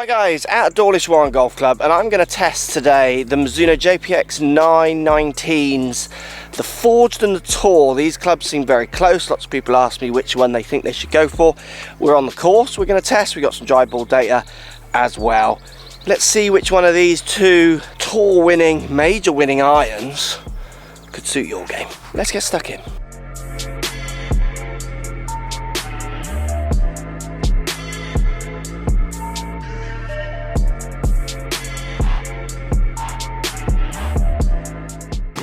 Right guys, at Dawlish Warren Golf Club, and I'm going to test today the Mizuno JPX919s, the Forged and the Tour. These clubs seem very close. Lots of people ask me which one they think they should go for. We're on the course, we're going to test. We've got some dry ball data as well. Let's see which one of these two tour winning, major winning irons could suit your game. Let's get stuck in.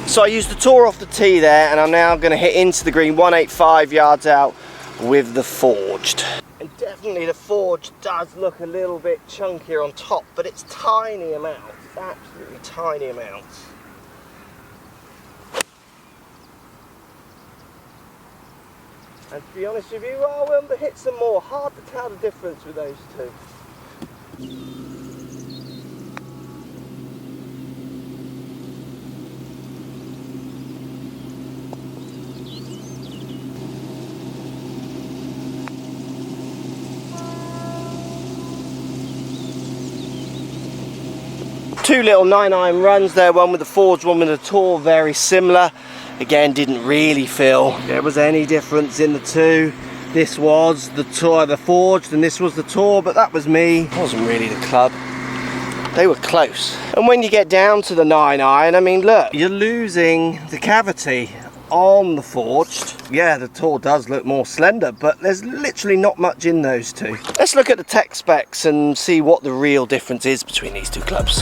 So I used the Tour off the tee there, and I'm now going to hit into the green 185 yards out with the Forged. And definitely the Forged does look a little bit chunkier on top, but it's tiny amounts, absolutely tiny amounts. And to be honest with you, I will hit some more. Hard to tell the difference with those two. Two little 9-iron runs there, one with the Forged, one with the Tour, very similar. Again, didn't really feel there was any difference in the two. This was the Tour, the Forged, and this was the Tour, but that was me. It wasn't really the club. They were close. And when you get down to the 9-iron, I mean, look, you're losing the cavity on the Forged. Yeah, the Tour does look more slender, but there's literally not much in those two. Let's look at the tech specs and see what the real difference is between these two clubs.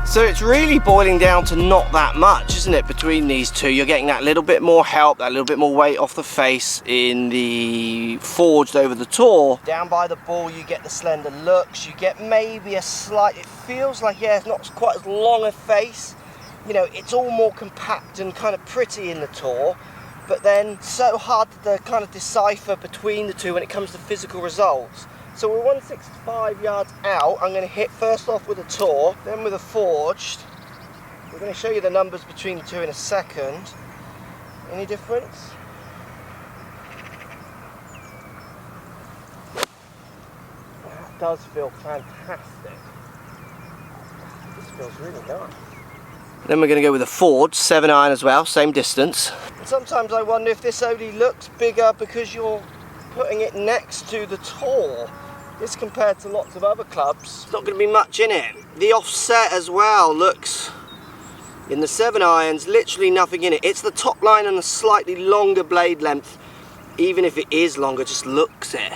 So it's really boiling down to not that much, isn't it, between these two? You're getting that little bit more help, that little bit more weight off the face in the Forged over the Tour. Down by the ball you get the slender looks, you get maybe a slight, it feels like, yeah, it's not quite as long a face. You know, it's all more compact and kind of pretty in the Tour, but then so hard to kind of decipher between the two when it comes to physical results. So we're 165 yards out. I'm going to hit first off with a Tour, then with a Forged. We're going to show you the numbers between the two in a second. Any difference? That does feel fantastic. This feels really nice. Then we're going to go with a Forged 7-iron as well, same distance. And sometimes I wonder if this only looks bigger because you're putting it next to the Tour. This compared to lots of other clubs, there's not going to be much in it. The offset as well looks, in the 7-irons, literally nothing in it. It's the top line and the slightly longer blade length, even if it is longer, just looks it.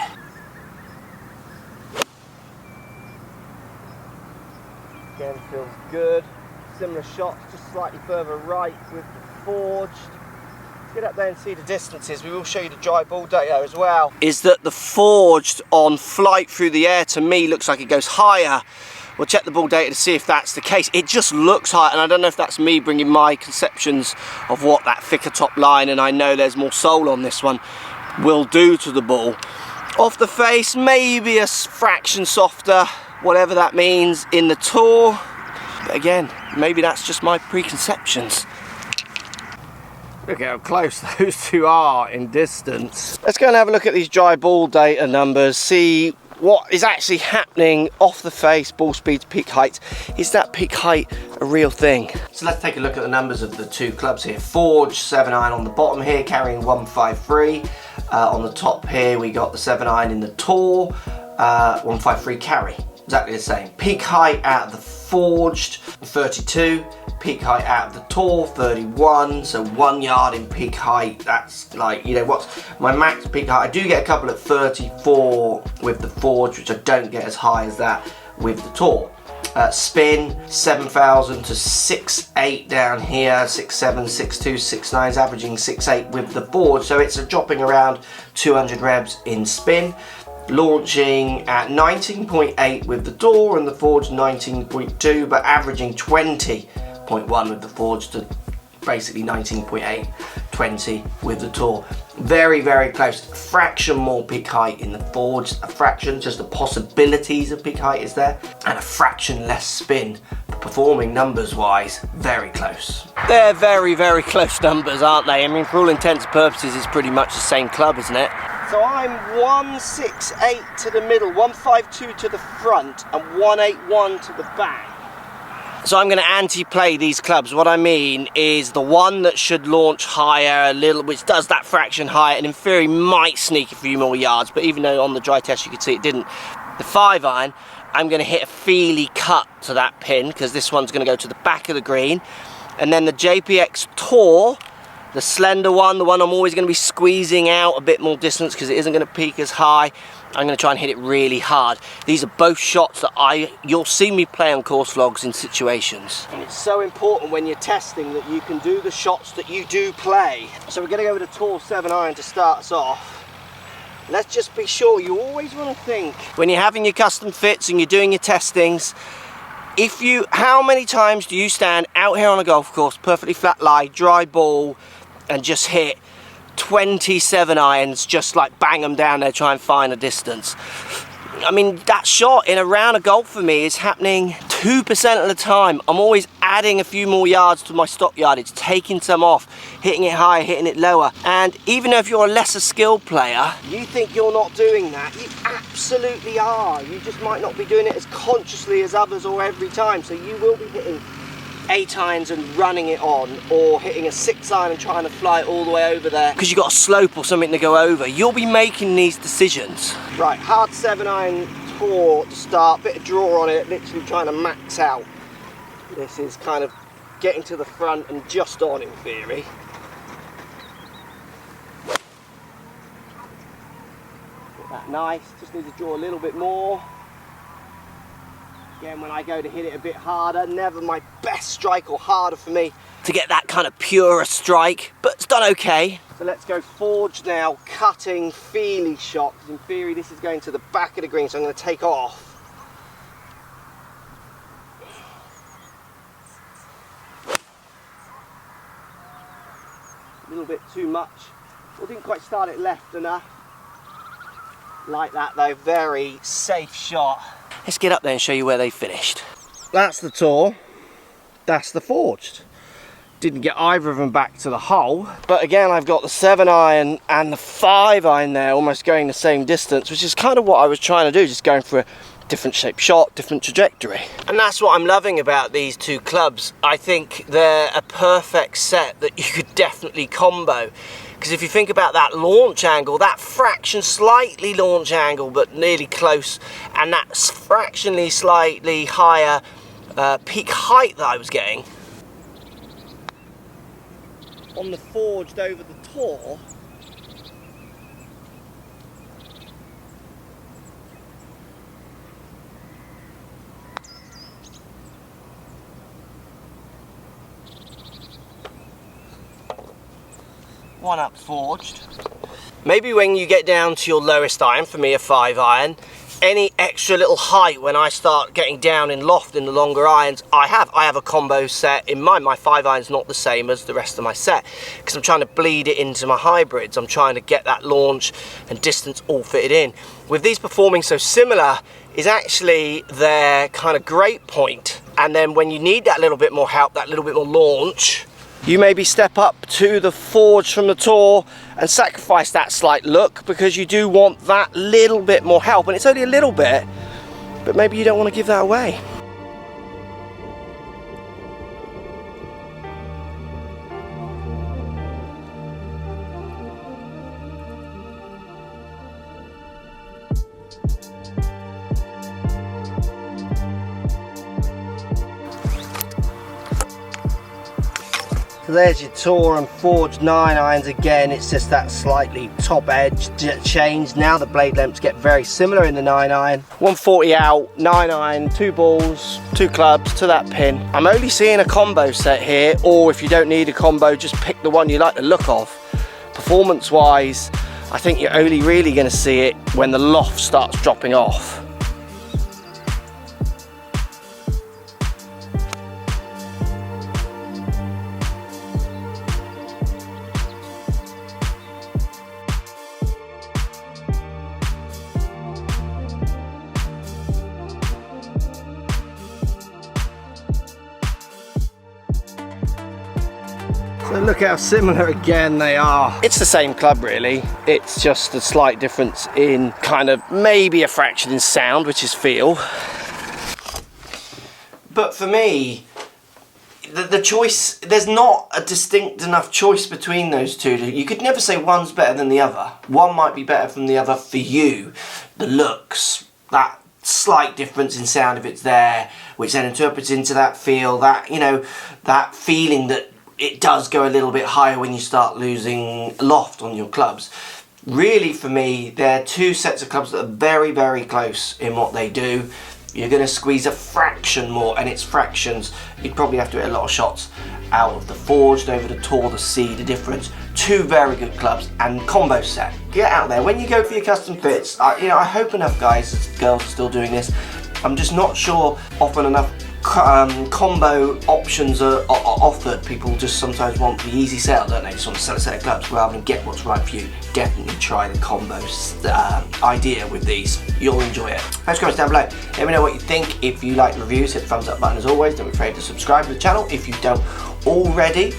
Again, feels good. Similar shots, just slightly further right with the Forged. Get up there and see the distances. We will show you the dry ball data as well. Is that the Forged on flight through the air, to me, looks like it goes higher. We'll check the ball data to see if that's the case. It just looks high, and I don't know if that's me bringing my conceptions of what that thicker top line, and I know there's more sole on this one, will do to the ball. Off the face, maybe a fraction softer, whatever that means, in the Tour. But again, maybe that's just my preconceptions. Look how close those two are in distance. Let's go and have a look at these dry ball data numbers, see what is actually happening off the face, ball speeds, peak height. Is that peak height a real thing? So let's take a look at the numbers of the two clubs here. Forged 7-iron on the bottom here, carrying 153. On the top here we got the 7-iron in the Tour, 153 carry. Exactly the same. Peak height out of the Forged, 32. Peak height out of the Tour, 31. So 1 yard in peak height. That's like, you know, what's my max peak height? I do get a couple at 34 with the Forged, which I don't get as high as that with the Tour. Spin 7,000 to 6.8 down here, 6.7, 6.2, 6.9 is averaging 6.8 with the Forged, so it's a dropping around 200 revs in spin. launching at 19.8 with the Tour and the Forged 19.2, but averaging 20.1 with the Forged to basically 19.8, 20 with the Tour. Very, very close. A fraction more peak height in the Forged, a fraction, just the possibilities of peak height is there, and a fraction less spin. Performing numbers wise, very close. They're very, very close numbers, aren't they? I mean, for all intents and purposes, it's pretty much the same club, isn't it? So I'm 168 to the middle, 152 to the front, and 181 to the back. So I'm going to anti-play these clubs. What I mean is the one that should launch higher a little, which does that fraction higher, and in theory might sneak a few more yards, but even though on the dry test you could see it didn't. The 5-iron, I'm going to hit a feely cut to that pin, because this one's going to go to the back of the green. And then the JPX Tour, the slender one, the one I'm always going to be squeezing out a bit more distance because it isn't going to peak as high, I'm going to try and hit it really hard. These are both shots that you'll see me play on course vlogs in situations. And it's so important when you're testing that you can do the shots that you do play. So we're going to go with a Tour 7-iron to start us off. Let's just be sure, you always want to think, when you're having your custom fits and you're doing your testings, how many times do you stand out here on a golf course, perfectly flat lie, dry ball, and just hit 27 irons, just like bang them down there, try and find a distance? I mean, that shot in a round of golf for me is happening 2% of the time. I'm always adding a few more yards to my stock yardage, taking some off, hitting it higher, hitting it lower. And even though if you're a lesser skilled player, you think you're not doing that, you absolutely are. You just might not be doing it as consciously as others or every time. So you will be hitting 8 irons and running it on, or hitting a 6-iron and trying to fly it all the way over there because you've got a slope or something to go over. You'll be making these decisions. Right, hard 7-iron Tour to start, bit of draw on it, literally trying to max out. This is kind of getting to the front and just on in theory. Get that nice, just need to draw a little bit more. Again, when I go to hit it a bit harder, never my best strike or harder for me to get that kind of purer strike, but it's done okay. So let's go Forged now, cutting, feely shot, because in theory this is going to the back of the green, so I'm going to take off. A little bit too much. Well, didn't quite start it left enough. Like that though, very safe shot. Let's get up there and show you where they finished. That's the Tour, that's the Forged. Didn't get either of them back to the hole, but again I've got the 7-iron and the 5-iron there almost going the same distance, which is kind of what I was trying to do, just going for a different shaped shot, different trajectory. And that's what I'm loving about these two clubs. I think they're a perfect set that you could definitely combo. Because if you think about that launch angle, that fraction slightly launch angle, but nearly close, and that fractionally slightly higher peak height that I was getting on the Forged over the Tour, one up Forged. Maybe when you get down to your lowest iron, for me a 5-iron, any extra little height when I start getting down in loft in the longer irons, I have a combo set in mind. My 5-iron's not the same as the rest of my set because I'm trying to bleed it into my hybrids. I'm trying to get that launch and distance all fitted in. With these performing so similar is actually their kind of great point. And then when you need that little bit more help, that little bit more launch, you maybe step up to the Forged from the Tour and sacrifice that slight look because you do want that little bit more help, and it's only a little bit, but maybe you don't want to give that away. So there's your Tour and Forged 9-irons again. It's just that slightly top edge change. Now the blade lengths get very similar in the 9-iron. 140 out, 9-iron, 2 balls, 2 clubs to that pin. I'm only seeing a combo set here, or if you don't need a combo, just pick the one you like the look of. Performance wise, I think you're only really going to see it when the loft starts dropping off. So look how similar again they are. It's the same club really, it's just a slight difference in kind of maybe a fraction in sound, which is feel. But for me, the choice, there's not a distinct enough choice between those two. You could never say one's better than the other. One might be better from the other for you. The looks, that slight difference in sound if it's there, which then interprets into that feel, that, you know, that feeling that it does go a little bit higher when you start losing loft on your clubs. Really, for me, they're two sets of clubs that are very, very close in what they do. You're going to squeeze a fraction more, and it's fractions. You'd probably have to hit a lot of shots out of the Forged over the Tour to see the difference. Two very good clubs and combo set. Get out there when you go for your custom fits. I hope enough guys, girls are still doing this. I'm just not sure often enough combo options are offered. People just sometimes want the easy sell, don't they? Just want to sell a set of clubs rather than get what's right for you. Definitely try the combos idea with these. You'll enjoy it. Post comments down below. Let me know what you think. If you like the reviews, hit the thumbs up button as always. Don't be afraid to subscribe to the channel if you don't already.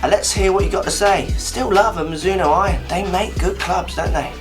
And let's hear what you got to say. Still love a Mizuno iron. They make good clubs, don't they?